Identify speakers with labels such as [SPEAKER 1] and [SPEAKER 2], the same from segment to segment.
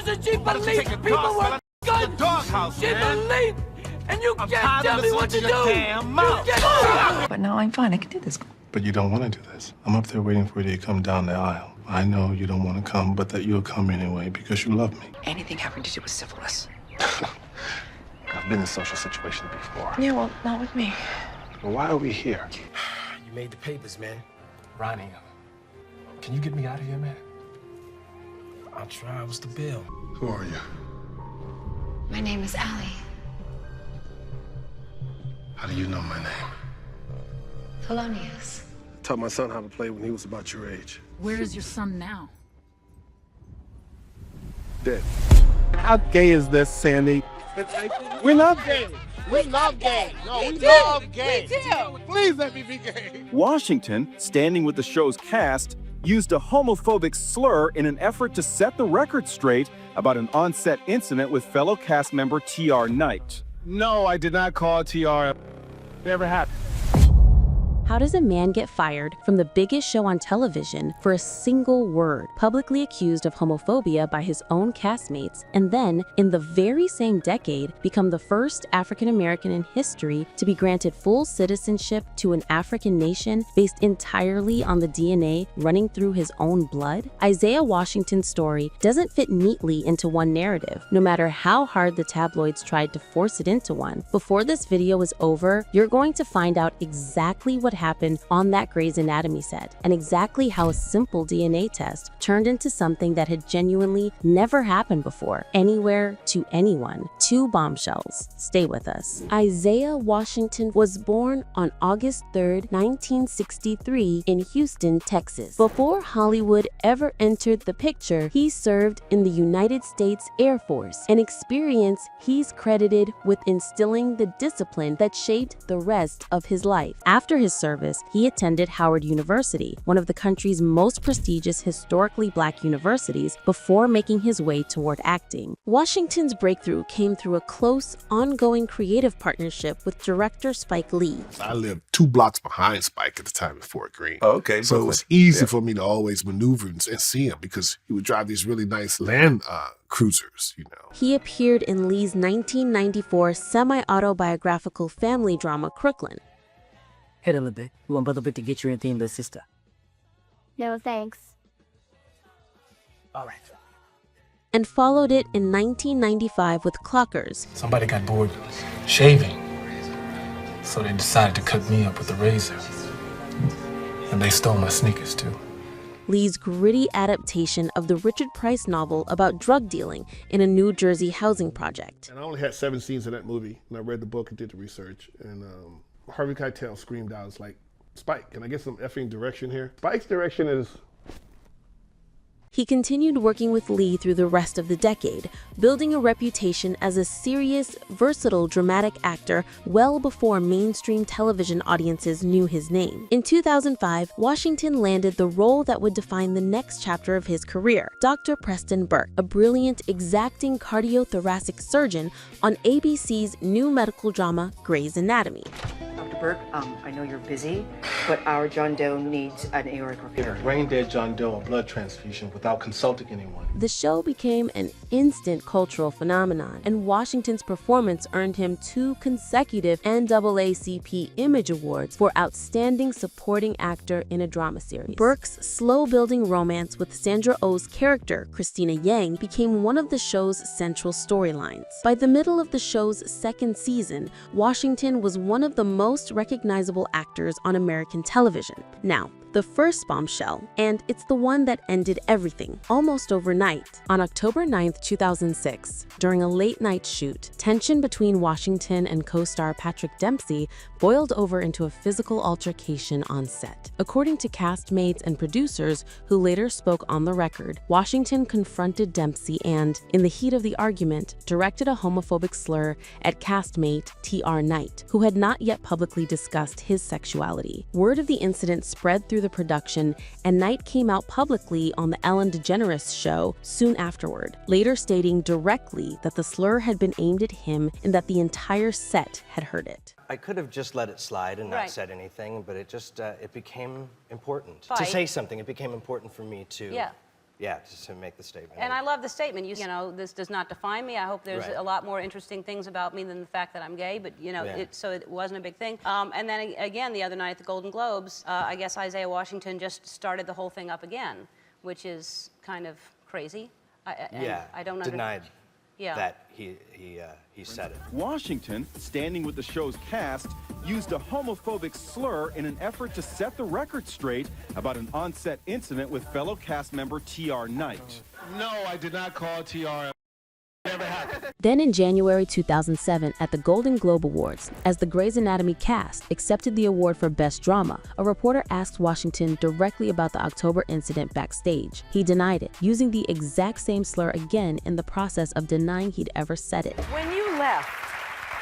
[SPEAKER 1] person, she believed people were good. She believed, and you can't tell me what to do.
[SPEAKER 2] But now I'm fine, I can do this.
[SPEAKER 3] But you don't want to do this. I'm up there waiting for you to come down the aisle. I know you don't want to come, but that you'll come anyway because you love me.
[SPEAKER 2] Anything having to do with syphilis.
[SPEAKER 3] I've been in social situations before.
[SPEAKER 2] Yeah, well, not with me.
[SPEAKER 3] Well, why are we here?
[SPEAKER 4] You made the papers, man. Ronnie, can you get me out of here, man? I'll try. What's the bill?
[SPEAKER 3] Who are you?
[SPEAKER 5] My name is Allie.
[SPEAKER 3] How do you know my name?
[SPEAKER 5] Thelonious.
[SPEAKER 6] I taught my son how to play when he was about your age.
[SPEAKER 7] Where is your son now?
[SPEAKER 6] Dead.
[SPEAKER 8] How gay is this, Sandy? We love gay.
[SPEAKER 9] We love gay. No, we love gay.
[SPEAKER 5] We do.
[SPEAKER 9] Please let me be gay.
[SPEAKER 10] Washington, standing with the show's cast, used a homophobic slur in an effort to set the record straight about an on-set incident with fellow cast member T.R. Knight.
[SPEAKER 8] No, I did not call TR. Never happened.
[SPEAKER 11] How does a man get fired from the biggest show on television for a single word, publicly accused of homophobia by his own castmates, and then, in the very same decade, become the first African American in history to be granted full citizenship to an African nation based entirely on the DNA running through his own blood? Isaiah Washington's story doesn't fit neatly into one narrative, no matter how hard the tabloids tried to force it into one. Before this video is over, you're going to find out exactly what happened on that Grey's Anatomy set, and exactly how a simple DNA test turned into something that had genuinely never happened before, anywhere to anyone. 2 bombshells. Stay with us. Isaiah Washington was born on August 3rd, 1963 in Houston, Texas. Before Hollywood ever entered the picture, he served in the United States Air Force, an experience he's credited with instilling the discipline that shaped the rest of his life. After his service, he attended Howard University, one of the country's most prestigious historically Black universities, before making his way toward acting. Washington's breakthrough came through a close, ongoing creative partnership with director Spike Lee.
[SPEAKER 6] I lived 2 blocks behind Spike at the time in Fort Greene.
[SPEAKER 10] Oh, okay.
[SPEAKER 6] So it was easy for me to always maneuver and see him because he would drive these really nice land cruisers, you know.
[SPEAKER 11] He appeared in Lee's 1994 semi-autobiographical family drama Crooklyn.
[SPEAKER 12] Hey, little bit. You want Brother Bit to get you anything, little sister?
[SPEAKER 5] No, thanks.
[SPEAKER 4] All right.
[SPEAKER 11] And followed it in 1995 with Clockers.
[SPEAKER 4] Somebody got bored shaving, so they decided to cut me up with a razor. And they stole my sneakers, too.
[SPEAKER 11] Lee's gritty adaptation of the Richard Price novel about drug dealing in a New Jersey housing project.
[SPEAKER 6] And I only had 7 scenes in that movie, and I read the book and did the research. And Harvey Keitel screamed out, "It's like, Spike, can I get some effing direction here?" Spike's direction is...
[SPEAKER 11] He continued working with Lee through the rest of the decade, building a reputation as a serious, versatile dramatic actor well before mainstream television audiences knew his name. In 2005, Washington landed the role that would define the next chapter of his career, Dr. Preston Burke, a brilliant, exacting cardiothoracic surgeon on ABC's new medical drama, Grey's Anatomy.
[SPEAKER 2] Dr. Burke, I know you're busy, but our John Doe needs an aortic repair.
[SPEAKER 3] Brain dead John Doe, a blood transfusion without consulting anyone.
[SPEAKER 11] The show became an instant cultural phenomenon, and Washington's performance earned him 2 consecutive NAACP Image Awards for Outstanding Supporting Actor in a Drama Series. Burke's slow-building romance with Sandra Oh's character, Christina Yang, became one of the show's central storylines. By the middle of the show's 2nd season, Washington was one of the most recognizable actors on American television. Now, the first bombshell, and it's the one that ended everything, almost overnight. On October 9th, 2006, during a late-night shoot, tension between Washington and co-star Patrick Dempsey boiled over into a physical altercation on set. According to castmates and producers who later spoke on the record, Washington confronted Dempsey and, in the heat of the argument, directed a homophobic slur at castmate T.R. Knight, who had not yet publicly discussed his sexuality. Word of the incident spread through the production, and Knight came out publicly on the Ellen DeGeneres show soon afterward, later stating directly that the slur had been aimed at him and that the entire set had heard it.
[SPEAKER 13] I could have just let it slide and not said anything, but it just, it became important. To say something, it became important for me to, Yeah, just to make the statement.
[SPEAKER 7] And I love the statement. You know, this does not define me. I hope there's a lot more interesting things about me than the fact that I'm gay, but, you know, so it wasn't a big thing. And then, again, the other night at the Golden Globes, I guess Isaiah Washington just started the whole thing up again, which is kind of crazy. I don't
[SPEAKER 13] denied that he said it.
[SPEAKER 10] Washington, standing with the show's cast, used a homophobic slur in an effort to set the record straight about an on-set incident with fellow cast member T.R. Knight.
[SPEAKER 9] No, I did not call TR. Never happened.
[SPEAKER 11] Then in January 2007, at the Golden Globe Awards, as the Grey's Anatomy cast accepted the award for Best Drama, a reporter asked Washington directly about the October incident backstage. He denied it, using the exact same slur again in the process of denying he'd ever said it.
[SPEAKER 2] When you left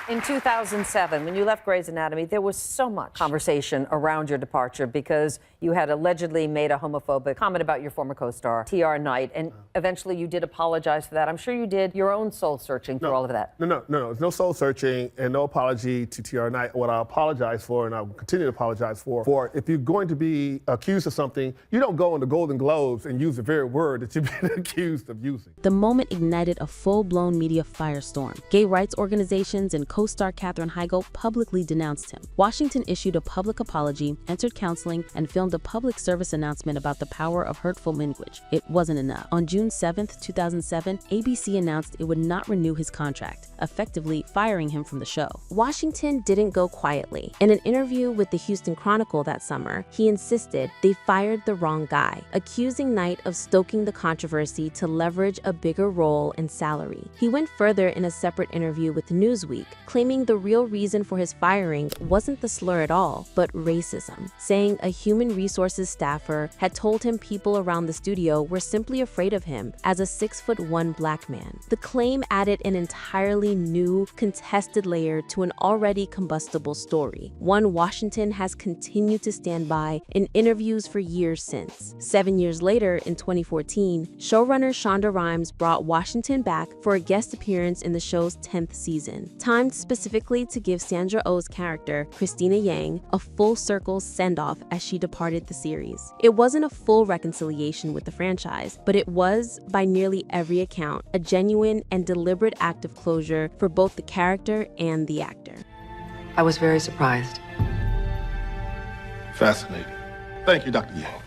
[SPEAKER 2] in 2007, when you left Grey's Anatomy, there was so much conversation around your departure because you had allegedly made a homophobic comment about your former co-star, T.R. Knight, and eventually you did apologize for that. I'm sure you did your own soul searching through all of that.
[SPEAKER 6] No. There's no soul searching and no apology to T.R. Knight. What I apologize for, and I will continue to apologize for if you're going to be accused of something, you don't go in the Golden Globes and use the very word that you've been accused of using.
[SPEAKER 11] The moment ignited a full-blown media firestorm. Gay rights organizations and co-star Katherine Heigl publicly denounced him. Washington issued a public apology, entered counseling, and filmed a public service announcement about the power of hurtful language. It wasn't enough. On June 7, 2007, ABC announced it would not renew his contract, effectively firing him from the show. Washington didn't go quietly. In an interview with the Houston Chronicle that summer, he insisted they fired the wrong guy, accusing Knight of stoking the controversy to leverage a bigger role and salary. He went further in a separate interview with Newsweek, claiming the real reason for his firing wasn't the slur at all, but racism, saying a human resources staffer had told him people around the studio were simply afraid of him as a 6'1" black man. The claim added an entirely new, contested layer to an already combustible story, one Washington has continued to stand by in interviews for years since. 7 years later, in 2014, showrunner Shonda Rhimes brought Washington back for a guest appearance in the show's 10th season, timed specifically to give Sandra Oh's character, Christina Yang, a full-circle send-off as she departed the series. It wasn't a full reconciliation with the franchise, but it was, by nearly every account, a genuine and deliberate act of closure for both the character and the actor.
[SPEAKER 2] I was very surprised.
[SPEAKER 3] Fascinating. Thank you, Dr. Yang.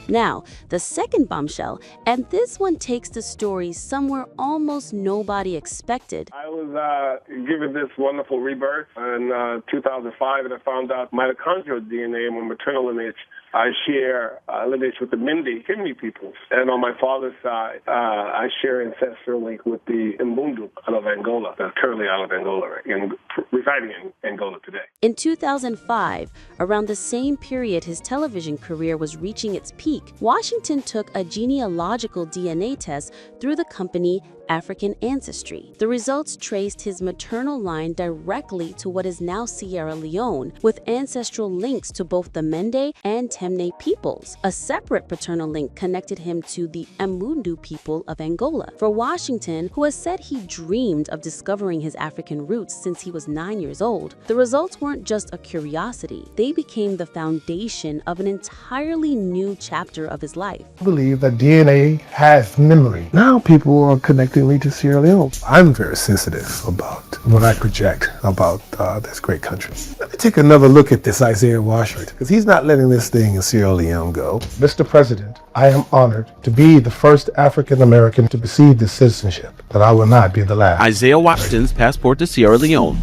[SPEAKER 11] Now, the second bombshell, and this one takes the story somewhere almost nobody expected.
[SPEAKER 14] I was given this wonderful rebirth in 2005, and I found out mitochondrial DNA in my maternal lineage. I share lineage with the Hindi peoples. And on my father's side, I share ancestral link with the Mbundu out of Angola, currently out of Angola, and residing in Angola today.
[SPEAKER 11] In 2005, around the same period his television career was reaching its peak, Washington took a genealogical DNA test through the company African Ancestry. The results traced his maternal line directly to what is now Sierra Leone, with ancestral links to both the Mende and Temne peoples. A separate paternal link connected him to the Mbundu people of Angola. For Washington, who has said he dreamed of discovering his African roots since he was 9 years old, the results weren't just a curiosity. They became the foundation of an entirely new chapter of his life.
[SPEAKER 3] I believe that DNA has memory. Now people are connecting me to Sierra Leone. I'm very sensitive about what I project about this great country. Let me take another look at this Isaiah Washington, because he's not letting this thing in Sierra Leone go. Mr. President, I am honored to be the first African American to receive this citizenship, but I will not be the last.
[SPEAKER 15] Isaiah Washington's passport to Sierra Leone.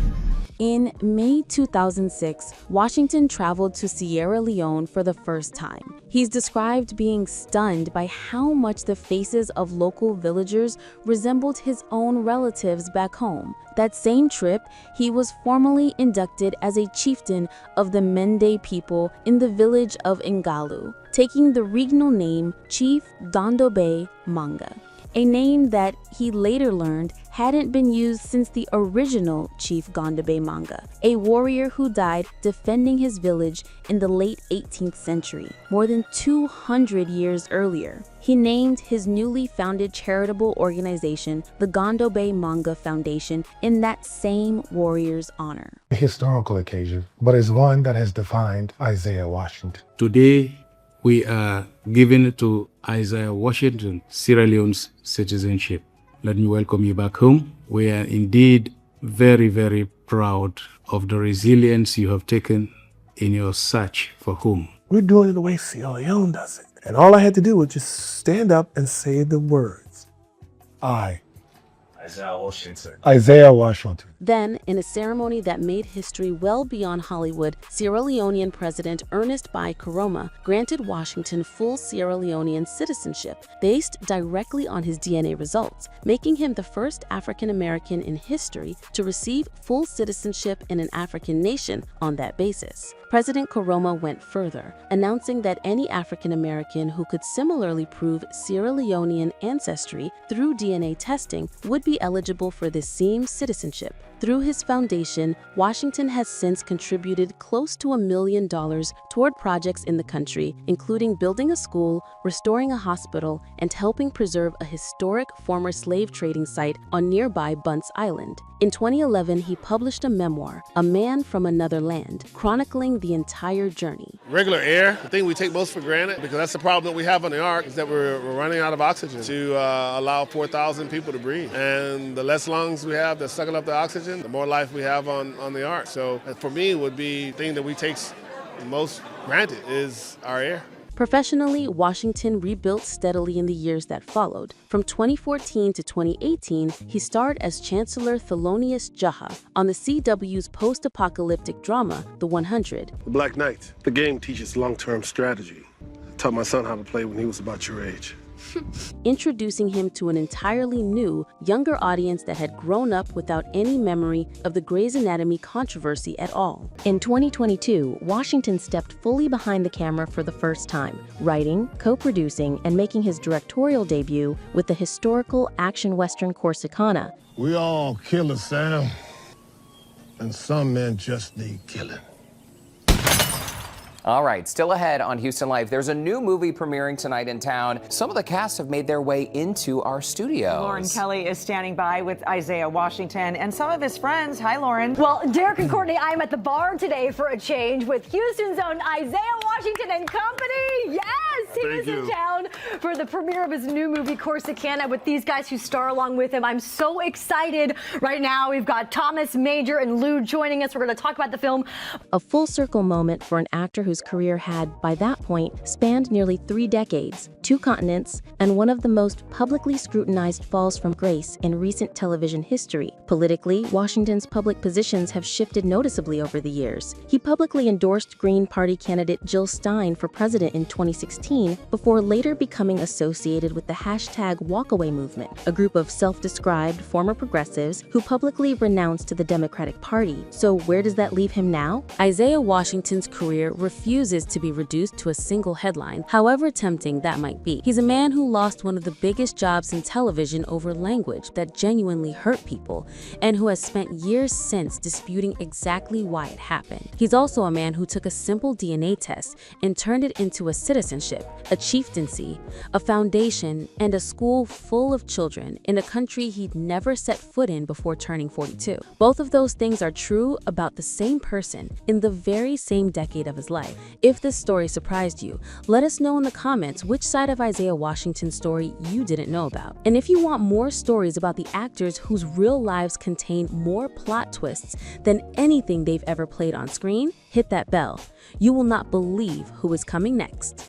[SPEAKER 11] In May 2006, Washington traveled to Sierra Leone for the first time. He's described being stunned by how much the faces of local villagers resembled his own relatives back home. That same trip, he was formally inducted as a chieftain of the Mende people in the village of Ngalu, taking the regional name Chief Dondobe Manga, a name that he later learned hadn't been used since the original Chief Gondabe Manga, a warrior who died defending his village in the late 18th century, more than 200 years earlier. He named his newly founded charitable organization the Gondabe Manga Foundation in that same warrior's honor.
[SPEAKER 3] A historical occasion, but is one that has defined Isaiah Washington.
[SPEAKER 15] Today,
[SPEAKER 16] we are giving it to Isaiah Washington, Sierra Leone's citizenship. Let me welcome you back home. We are indeed very, very proud of the resilience you have taken in your search for home.
[SPEAKER 3] We're doing it the way Sierra Leone does it. And all I had to do was just stand up and say the words. Isaiah Washington. Isaiah Washington.
[SPEAKER 11] Then, in a ceremony that made history well beyond Hollywood, Sierra Leonean President Ernest Bai Koroma granted Washington full Sierra Leonean citizenship based directly on his DNA results, making him the first African American in history to receive full citizenship in an African nation on that basis. President Koroma went further, announcing that any African American who could similarly prove Sierra Leonean ancestry through DNA testing would be eligible for this same citizenship. Through his foundation, Washington has since contributed close to $1 million toward projects in the country, including building a school, restoring a hospital, and helping preserve a historic former slave trading site on nearby Bunce Island. In 2011, he published a memoir, A Man from Another Land, chronicling the entire journey.
[SPEAKER 6] Regular air, the thing we take most for granted, because that's the problem that we have on the Ark, is that we're running out of oxygen to allow 4,000 people to breathe. And the less lungs we have that's sucking up the oxygen, the more life we have on the Ark. So for me, would be the thing that we take most granted is our air.
[SPEAKER 11] Professionally, Washington rebuilt steadily in the years that followed. From 2014 to 2018, he starred as Chancellor Thelonious Jaha on the CW's post-apocalyptic drama, The 100.
[SPEAKER 17] The Black Knight. The game teaches long-term strategy. I taught my son how to play when he was about your age.
[SPEAKER 11] Introducing him to an entirely new, younger audience that had grown up without any memory of the Grey's Anatomy controversy at all.
[SPEAKER 18] In 2022, Washington stepped fully behind the camera for the first time, writing, co-producing, and making his directorial debut with the historical action western Corsicana.
[SPEAKER 17] We all killers, Sam. And some men just need killing.
[SPEAKER 19] All right, still ahead on Houston Life, there's a new movie premiering tonight in town. Some of the cast have made their way into our studios.
[SPEAKER 20] Lauren Kelly is standing by with Isaiah Washington and some of his friends. Hi, Lauren.
[SPEAKER 21] Well, Derek and Courtney, I'm at the bar today for a change with Houston's own Isaiah Washington and Company. Yes, he is in town for the premiere of his new movie, Corsicana, with these guys who star along with him. I'm so excited. Right now, we've got Thomas Major and Lou joining us. We're going to talk about the film.
[SPEAKER 18] A full circle moment for an actor whose career had, by that point, spanned nearly 3 decades, 2 continents, and one of the most publicly scrutinized falls from grace in recent television history. Politically, Washington's public positions have shifted noticeably over the years. He publicly endorsed Green Party candidate Jill Stein for president in 2016, before later becoming associated with the #Walkaway movement, a group of self-described former progressives who publicly renounced the Democratic Party. So where does that leave him now?
[SPEAKER 11] Isaiah Washington's career refuses to be reduced to a single headline, however tempting that might be. He's a man who lost one of the biggest jobs in television over language that genuinely hurt people, and who has spent years since disputing exactly why it happened. He's also a man who took a simple DNA test and turned it into a citizenship, a chieftaincy, a foundation, and a school full of children in a country he'd never set foot in before turning 42. Both of those things are true about the same person in the very same decade of his life. If this story surprised you, let us know in the comments which side of Isaiah Washington's story you didn't know about. And if you want more stories about the actors whose real lives contain more plot twists than anything they've ever played on screen, hit that bell. You will not believe who is coming next.